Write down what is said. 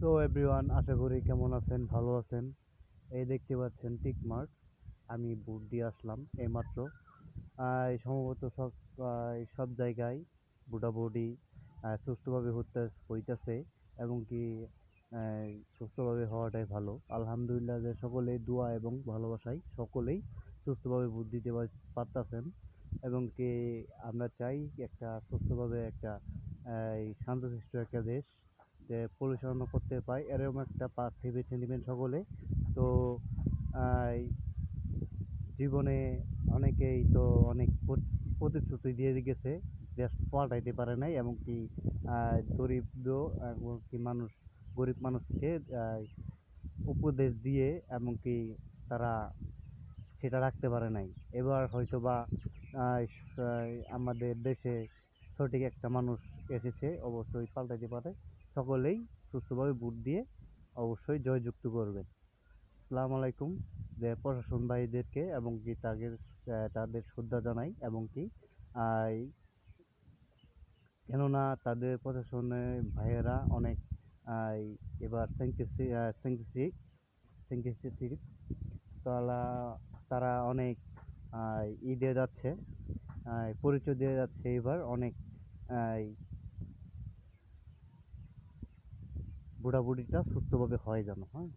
তো এভরিওয়ান, আশা করি কেমন আছেন, ভালো আছেন। এই দেখতে পাচ্ছেন টিক মার্ক। আমি বুট দিয়ে আসলাম এইমাত্র। সম্ভবত সব জায়গায় বুটাবুটি সুষ্ঠুভাবে হইতেছে, এবং কি সুস্থভাবে হওয়াটাই ভালো। আলহামদুলিল্লাহ, যে সকলেই দোয়া এবং ভালোবাসায় সকলেই সুস্থভাবে ভোট দিতে পারতেছেন, এবং কি আমরা চাই একটা সুস্থভাবে একটা শান্তশিষ্ট একটা দেশ যে পরিচালনা করতে পায়, এরকম একটা প্রার্থী বেছে নেবেন সকলে। তো আহ, জীবনে অনেকেই তো অনেক প্রতিশ্রুতি দিয়ে গেছে, দেশ পাল্টাইতে পারে নাই, এমনকি দরিদ্র এমনকি গরিব মানুষকে উপদেশ দিয়ে এমনকি তারা সেটা রাখতে পারে নাই। এবার হয়তোবা আমাদের দেশে সঠিক একটা মানুষ এসেছে, অবশ্যই পাল্টাইতে পারে। সকলেই সুস্থভাবে ভোট দিয়ে অবশ্যই জয়যুক্ত করবেন। আসসালামু আলাইকুম। যে প্রশাসন ভাইদেরকে এবং কি তাদের শ্রদ্ধা জানাই, এবং কি আহ, কেননা তাদের প্রশাসনের ভাইয়েরা অনেক আহ, এবার সেন্সিটিভ, তারা তারা অনেক দিয়ে যাচ্ছে, পরিচয় দিয়ে যাচ্ছে এবার অনেক বুড়াবুড়িটা সুস্থভাবে হয় যেন, হ্যাঁ।